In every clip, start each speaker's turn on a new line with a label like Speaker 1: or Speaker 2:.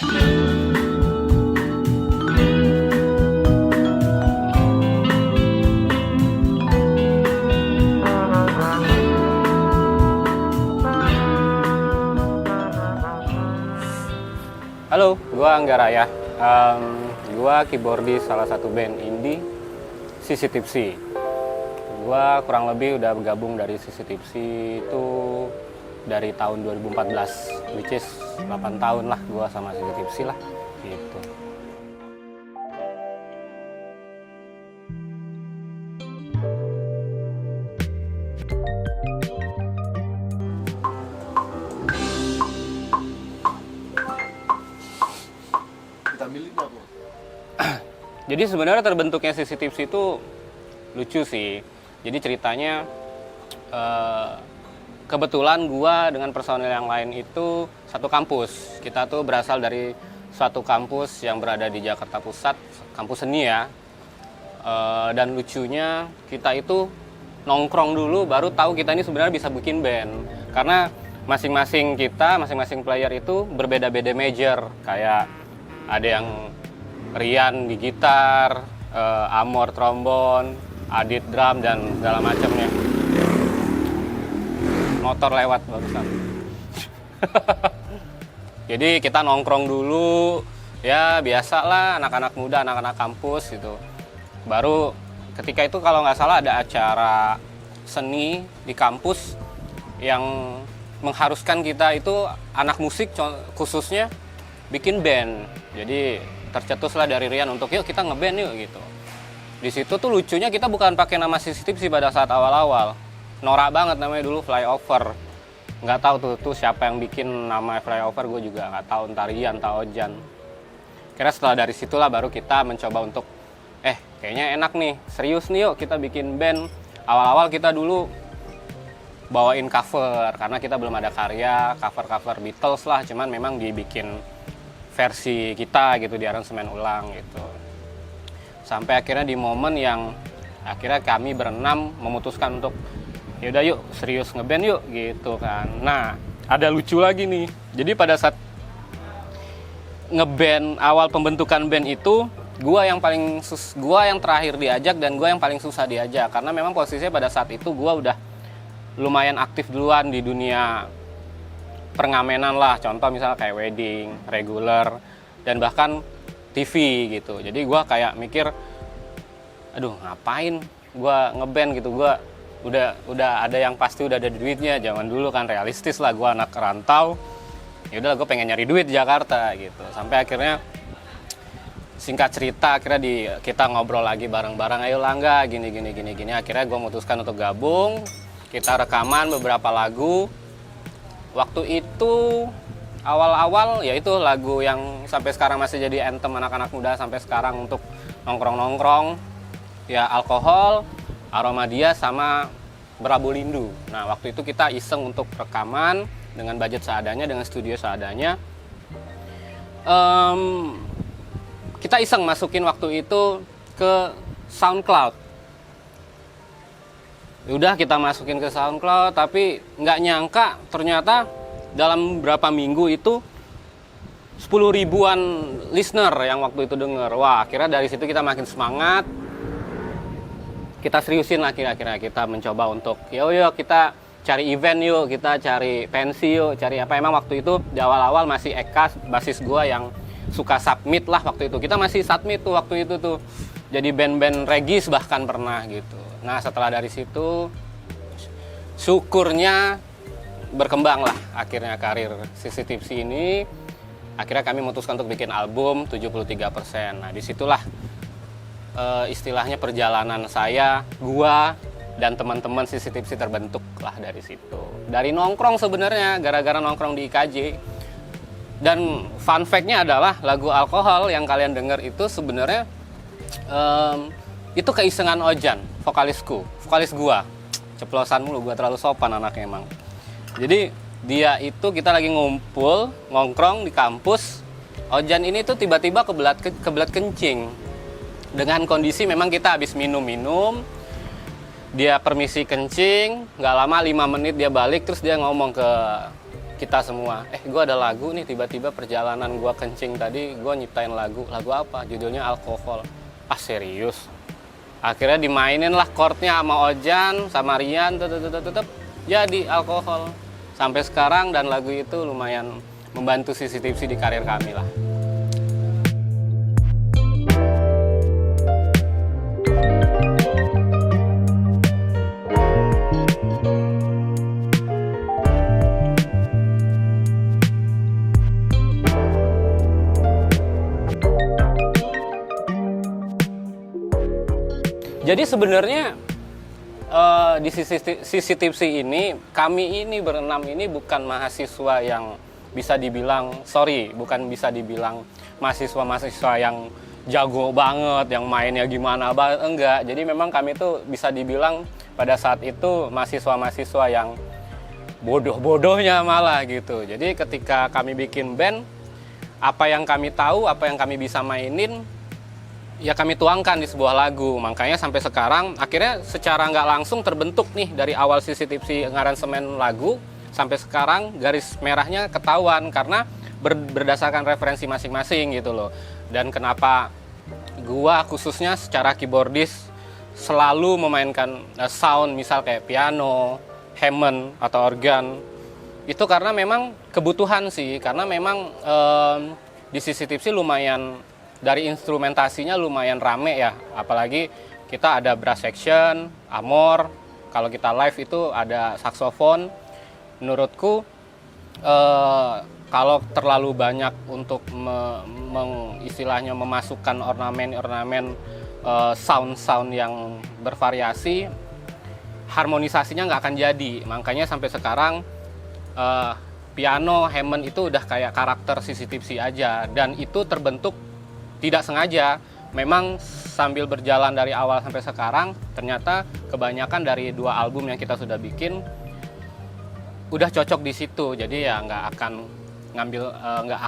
Speaker 1: Halo, gua Angga Raya. Gua keyboardis salah satu band indie, Sissy Tipsy. Gua kurang lebih udah bergabung dari Sissy Tipsy itu dari tahun 2014, which is 8 tahun lah gua sama Sissy Tipsy lah, gitu. Jadi sebenarnya terbentuknya Sissy Tipsy itu lucu sih. Jadi ceritanya kebetulan gua dengan personil yang lain itu satu kampus. Kita tuh berasal dari suatu kampus yang berada di Jakarta Pusat, kampus seni ya. Dan lucunya kita itu nongkrong dulu baru tahu kita ini sebenarnya bisa bikin band. Karena masing-masing player itu berbeda-beda major. Kayak ada yang Rian di gitar, Amor trombon, Adit drum dan segala macamnya. Motor lewat barusan. Jadi kita nongkrong dulu, ya biasalah anak-anak muda, anak-anak kampus gitu. Baru ketika itu kalau nggak salah ada acara seni di kampus yang mengharuskan kita itu anak musik khususnya bikin band. Jadi tercetuslah dari Rian untuk yuk kita ngeband yuk gitu. Di situ tuh lucunya kita bukan pakai nama Sissy Tipsy pada saat awal-awal. Norak banget namanya dulu, Flyover. Nggak tahu tuh siapa yang bikin nama Flyover, gue juga nggak tahu, entar Rian, entah Ojan. Kira setelah dari situlah baru kita mencoba untuk kayaknya enak nih, serius nih yuk kita bikin band. Awal-awal kita dulu bawain cover karena kita belum ada karya, cover Beatles lah, cuman memang dibikin versi kita gitu, di aransemen ulang gitu. Sampai akhirnya di momen yang akhirnya kami berenam memutuskan untuk yaudah yuk serius ngeband yuk gitu kan. Nah ada lucu lagi nih, jadi pada saat ngeband, awal pembentukan band itu gua yang terakhir diajak dan gua yang paling susah diajak karena memang posisinya pada saat itu gua udah lumayan aktif duluan di dunia pengamenan lah, contoh misalnya kayak wedding, regular, dan bahkan TV gitu. Jadi gue kayak mikir, aduh ngapain gue ngeband gitu, gue udah ada yang pasti udah ada duitnya. Zaman dulu kan realistis lah, gue anak rantau, ya udah gue pengen nyari duit di Jakarta gitu. Sampai akhirnya singkat cerita akhirnya kita ngobrol lagi bareng-bareng, ayo Langga gini. Akhirnya gue memutuskan untuk gabung, kita rekaman beberapa lagu. Waktu itu awal-awal ya itu lagu yang sampai sekarang masih jadi anthem anak-anak muda sampai sekarang untuk nongkrong-nongkrong ya, Alkohol, Aroma Dia sama Berabu Lindu. Nah waktu itu kita iseng untuk rekaman dengan budget seadanya, dengan studio seadanya. Kita iseng masukin waktu itu ke SoundCloud. Udah kita masukin ke SoundCloud, tapi nggak nyangka ternyata dalam berapa minggu itu 10 ribuan listener yang waktu itu denger. Wah akhirnya dari situ kita makin semangat, kita seriusin lah kira-kira, kita mencoba untuk yuk kita cari event yuk, kita cari pensi yuk, cari apa. Emang waktu itu di awal-awal masih Eka, basis gua yang suka submit lah waktu itu. Kita masih submit tuh waktu itu tuh. Jadi band-band regis bahkan pernah gitu. Nah setelah dari situ syukurnya berkembang lah akhirnya karir Sissy Tipsy ini. Akhirnya kami memutuskan untuk bikin album 73%. Nah disitulah istilahnya perjalanan saya, gua dan teman-teman Sissy Tipsy terbentuk lah dari situ. Dari nongkrong sebenarnya, gara-gara nongkrong di IKJ. Dan fun fact-nya adalah lagu Alkohol yang kalian denger itu sebenarnya itu keisengan Ojan, vokalis gua. Ceplosan mulu, gua terlalu sopan anaknya emang. Jadi dia itu kita lagi ngumpul, nongkrong di kampus. Ojan ini tuh tiba-tiba kebelat kencing. Dengan kondisi memang kita habis minum-minum. Dia permisi kencing, nggak lama 5 menit dia balik, terus dia ngomong ke kita semua, gue ada lagu nih, tiba-tiba perjalanan gue kencing tadi gue nyiptain lagu apa, judulnya Alkohol. Ah serius? Akhirnya dimainin lah chordnya sama Ojan, sama Rian, tetep jadi Alkohol. Sampai sekarang, dan lagu itu lumayan membantu sisi tipsi di karir kami lah. Jadi sebenarnya di sisi tipsi ini, kami ini berenam ini bukan mahasiswa yang bisa dibilang, bukan bisa dibilang mahasiswa-mahasiswa yang jago banget, yang mainnya gimana banget, enggak. Jadi memang kami tuh bisa dibilang pada saat itu mahasiswa-mahasiswa yang bodoh-bodohnya malah gitu. Jadi ketika kami bikin band, apa yang kami tahu, apa yang kami bisa mainin, ya kami tuangkan di sebuah lagu. Makanya sampai sekarang akhirnya secara nggak langsung terbentuk nih, dari awal sisi tipsi ngaransemen lagu sampai sekarang garis merahnya ketahuan karena berdasarkan referensi masing-masing gitu loh. Dan kenapa gua khususnya secara keyboardis selalu memainkan sound misal kayak piano, Hammond atau organ, itu karena memang kebutuhan sih, karena memang di sisi tipsi lumayan, dari instrumentasinya lumayan rame ya, apalagi kita ada brass section, amor, kalau kita live itu ada saksofon. Menurutku kalau terlalu banyak untuk istilahnya memasukkan ornamen-ornamen sound-sound yang bervariasi, harmonisasinya nggak akan jadi. Makanya sampai sekarang piano, Hammond itu udah kayak karakter sisi tipsi aja, dan itu terbentuk tidak sengaja. Memang sambil berjalan dari awal sampai sekarang, ternyata kebanyakan dari 2 album yang kita sudah bikin udah cocok di situ. Jadi ya nggak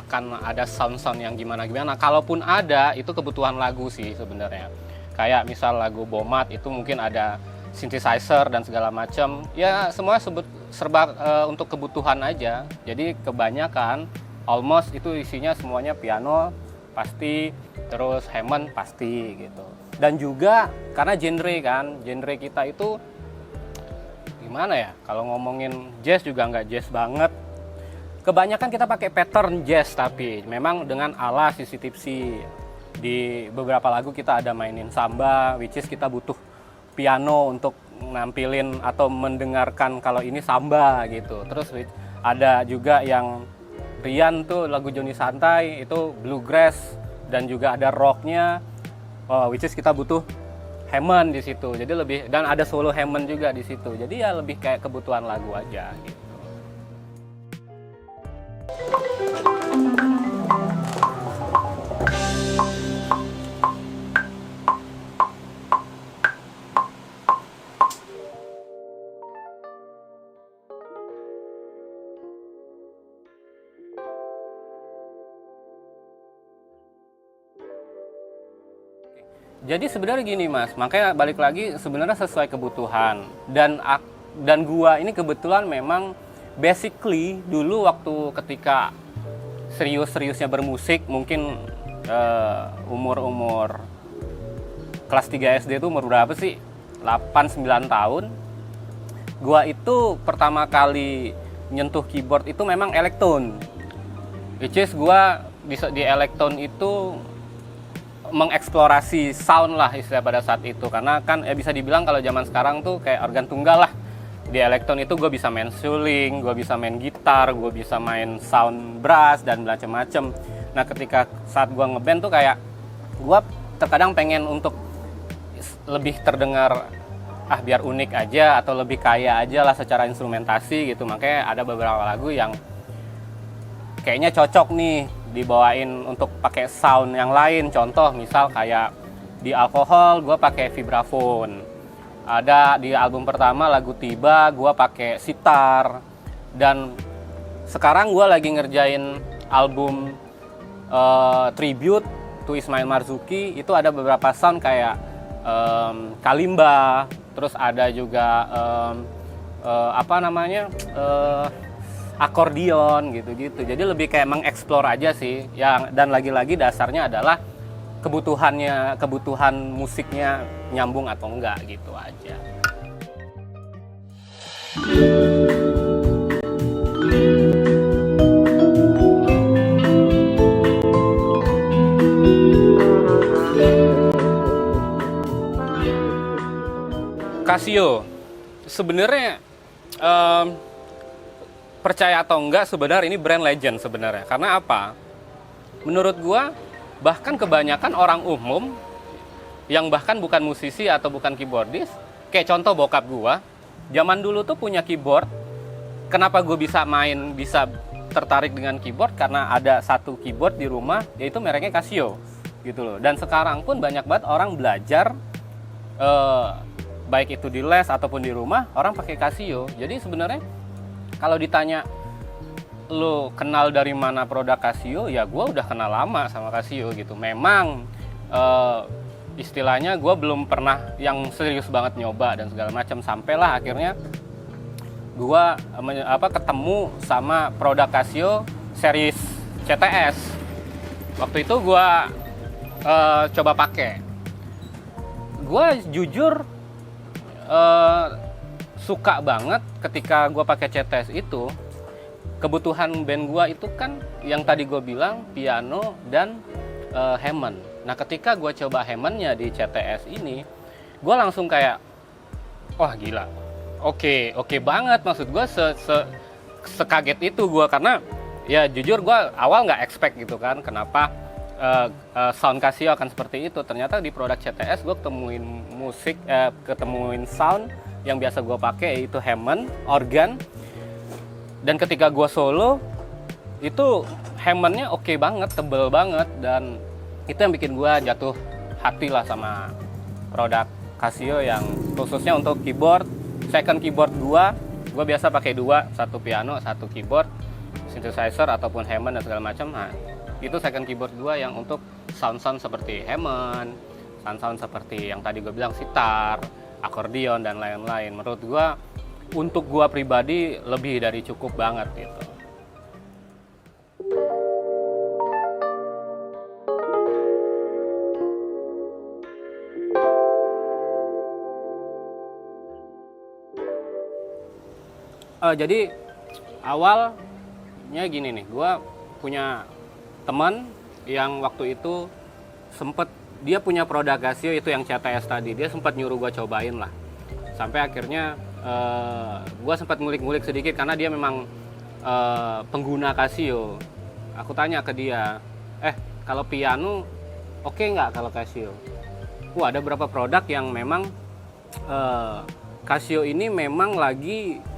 Speaker 1: akan ada sound-sound yang gimana-gimana. Kalaupun ada, itu kebutuhan lagu sih sebenarnya. Kayak misal lagu Bomat itu mungkin ada synthesizer dan segala macam. Ya semua serba untuk kebutuhan aja. Jadi kebanyakan almost itu isinya semuanya piano pasti, terus Hammond pasti gitu. Dan juga karena genre kita itu gimana ya, kalau ngomongin jazz juga nggak jazz banget. Kebanyakan kita pakai pattern jazz, tapi memang dengan ala sisi tipsi. Di beberapa lagu kita ada mainin samba, which is kita butuh piano untuk nampilin atau mendengarkan kalau ini samba gitu. Terus ada juga yang Rian tuh lagu Joni Santai itu bluegrass dan juga ada rocknya, which is kita butuh Hammond di situ. Jadi lebih, dan ada solo Hammond juga di situ. Jadi ya lebih kayak kebutuhan lagu aja gitu. Jadi sebenarnya gini Mas, makanya balik lagi sebenarnya sesuai kebutuhan. Dan gua ini kebetulan memang basically dulu waktu ketika serius-seriusnya bermusik, mungkin umur kelas 3 SD itu umur berapa sih? 8-9 tahun. Gua itu pertama kali nyentuh keyboard itu memang Elektron. Which is gua di Elektron itu mengeksplorasi sound lah istilah pada saat itu, karena kan bisa dibilang kalau zaman sekarang tuh kayak organ tunggal lah. Di Elektron itu gue bisa main suling, gue bisa main gitar, gue bisa main sound brass dan macam-macam. Nah ketika saat gue ngeband tuh kayak gue terkadang pengen untuk lebih terdengar biar unik aja atau lebih kaya aja lah secara instrumentasi gitu. Makanya ada beberapa lagu yang kayaknya cocok nih dibawain untuk pakai sound yang lain. Contoh misal kayak di Alkohol gue pakai vibraphone. Ada di album pertama lagu Tiba gue pakai sitar. Dan sekarang gue lagi ngerjain album tribute to Ismail Marzuki. Itu ada beberapa sound kayak kalimba. Terus ada juga akordion gitu-gitu. Jadi lebih kayak mengeksplor aja sih. Dan lagi-lagi dasarnya adalah kebutuhan musiknya nyambung atau enggak gitu aja. Casio sebenarnya percaya atau enggak, sebenarnya ini brand legend sebenarnya. Karena apa? Menurut gua bahkan kebanyakan orang umum yang bahkan bukan musisi atau bukan keyboardis, kayak contoh bokap gua, zaman dulu tuh punya keyboard. Kenapa gue bisa tertarik dengan keyboard? Karena ada satu keyboard di rumah, yaitu mereknya Casio gitu loh. Dan sekarang pun banyak banget orang belajar baik itu di les ataupun di rumah, orang pakai Casio. Jadi sebenarnya kalau ditanya lo kenal dari mana produk Casio, ya gue udah kenal lama sama Casio gitu. Memang istilahnya gue belum pernah yang serius banget nyoba dan segala macam, sampailah akhirnya gue ketemu sama produk Casio series CTS. Waktu itu gue coba pakai. Gue jujur suka banget ketika gue pakai CTS itu. Kebutuhan band gue itu kan yang tadi gue bilang piano dan Hammond. Nah ketika gue coba Hammondnya di CTS ini, gue langsung kayak wah gila, oke banget. Maksud gue sekaget itu gue, karena ya jujur gue awal nggak expect gitu kan, kenapa sound Casio akan seperti itu. Ternyata di produk CTS gue ketemuin sound yang biasa gue pakai, yaitu Hammond organ. Dan ketika gue solo itu Hammondnya oke banget, tebel banget, dan itu yang bikin gue jatuh hati lah sama produk Casio yang khususnya untuk keyboard. Second keyboard gue biasa pakai dua, satu piano, satu keyboard, synthesizer ataupun Hammond dan segala macam. Nah, itu second keyboard gue yang untuk sound-sound seperti Hammond, sound-sound seperti yang tadi gue bilang sitar, akordion dan lain-lain. Menurut gue untuk gue pribadi lebih dari cukup banget gitu. Jadi awalnya gini nih, gue punya teman yang waktu itu dia punya produk Casio itu yang CTS tadi. Dia sempat nyuruh gue cobain lah. Sampai akhirnya gue sempat ngulik-ngulik sedikit karena dia memang pengguna Casio. Aku tanya ke dia, kalau piano oke nggak kalau Casio? Ada beberapa produk yang memang Casio ini memang lagi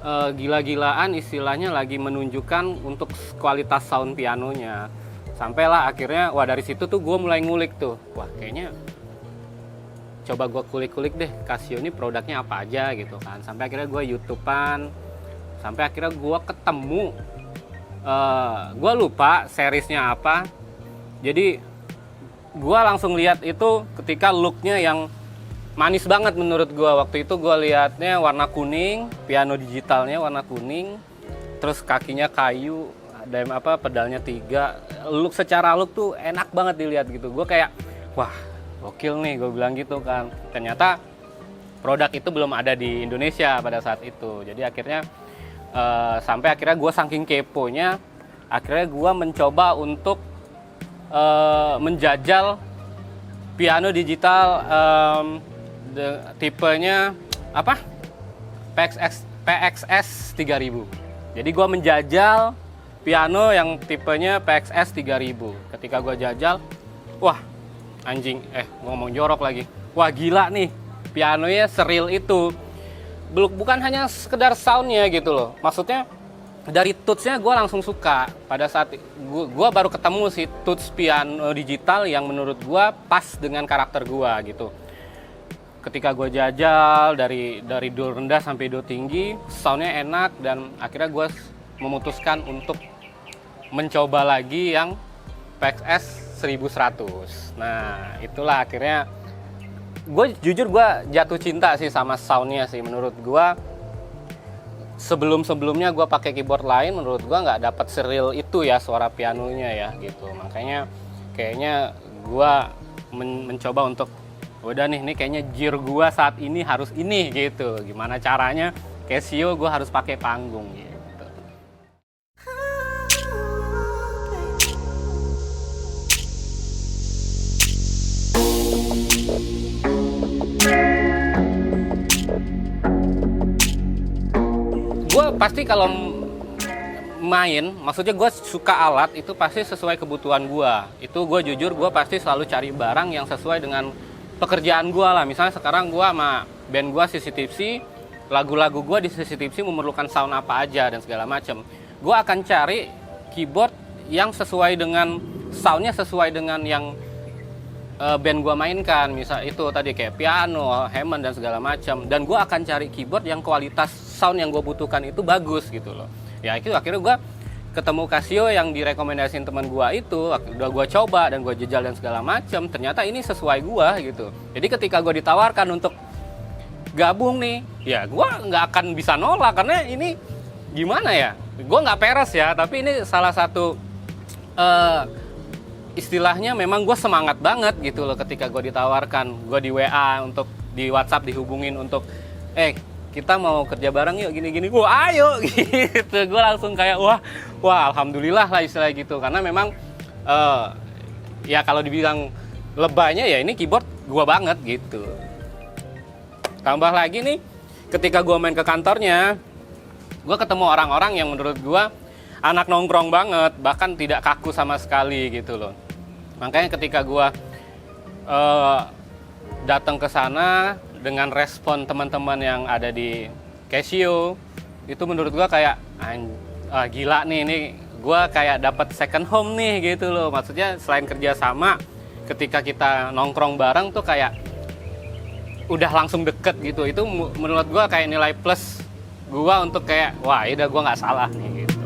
Speaker 1: gila-gilaan, istilahnya lagi menunjukkan untuk kualitas sound pianonya. Sampailah akhirnya, dari situ tuh gue mulai ngulik tuh, kayaknya coba gue kulik-kulik deh Casio ini produknya apa aja gitu kan. Sampai akhirnya gue YouTubean, sampai akhirnya gue ketemu, gue lupa seriesnya apa. Jadi gue langsung lihat itu ketika looknya yang manis banget menurut gue. Waktu itu gue liatnya warna kuning, piano digitalnya warna kuning, terus kakinya kayu, ada pedalnya 3. Secara look tuh enak banget dilihat gitu. Gue kayak wah gokil nih, gue bilang gitu kan. Ternyata produk itu belum ada di Indonesia pada saat itu. Jadi akhirnya sampai akhirnya gue saking keponya, akhirnya gue mencoba untuk menjajal piano digital tipenya PXS 3000. Jadi gue menjajal piano yang tipenya PXS 3000. Ketika gue jajal, wah anjing, ngomong jorok lagi. Wah gila nih, pianonya seril itu. Bukan hanya sekedar soundnya gitu loh. Maksudnya dari touch-nya gue langsung suka. Pada saat gue baru ketemu si touch piano digital yang menurut gue pas dengan karakter gue gitu. Ketika gue jajal dari do rendah sampai do tinggi, soundnya enak, dan akhirnya gue memutuskan untuk mencoba lagi yang PXS 1100. Nah itulah akhirnya gue jujur gue jatuh cinta sih sama soundnya sih. Menurut gue sebelumnya gue pakai keyboard lain, menurut gue nggak dapat seril itu ya suara pianonya ya gitu. Makanya kayaknya gue mencoba untuk udah nih kayaknya gear gue saat ini harus ini gitu. Gimana caranya Casio gue harus pakai panggung gitu. Gue pasti kalau main, maksudnya gue suka alat itu pasti sesuai kebutuhan gue. Itu gue jujur, gue pasti selalu cari barang yang sesuai dengan pekerjaan gue lah. Misalnya sekarang gue sama band gue Sissy Tipsy, lagu-lagu gue di Sissy Tipsy memerlukan sound apa aja dan segala macem. Gue akan cari keyboard yang sesuai dengan soundnya sesuai dengan yang band gue mainkan. Misal itu tadi kayak piano, Hammond dan segala macam. Dan gue akan cari keyboard yang kualitas sound yang gue butuhkan itu bagus gitu loh. Ya itu akhirnya gue ketemu Casio yang direkomendasiin teman gue itu, udah gue coba dan gue jejal dan segala macam, ternyata ini sesuai gue gitu. Jadi ketika gue ditawarkan untuk gabung nih, ya gue nggak akan bisa nolak karena ini gimana ya, gue nggak peres ya, tapi ini salah satu istilahnya memang gue semangat banget gitu loh ketika gue ditawarkan, gue di WA untuk di WhatsApp dihubungin untuk kita mau kerja bareng yuk gini-gini, wah ayo gitu. Gue langsung kayak wah alhamdulillah lah istilah gitu, karena memang ya kalau dibilang lebaynya ya ini keyboard gue banget gitu. Tambah lagi nih ketika gue main ke kantornya, gue ketemu orang-orang yang menurut gue anak nongkrong banget, bahkan tidak kaku sama sekali gitu loh. Makanya ketika gue datang ke sana dengan respon teman-teman yang ada di Casio, itu menurut gue kayak gila nih, ini gue kayak dapat second home nih gitu loh. Maksudnya selain kerja sama, ketika kita nongkrong bareng tuh kayak udah langsung deket gitu. Itu menurut gue kayak nilai plus gue untuk kayak wah udah gue nggak salah nih gitu.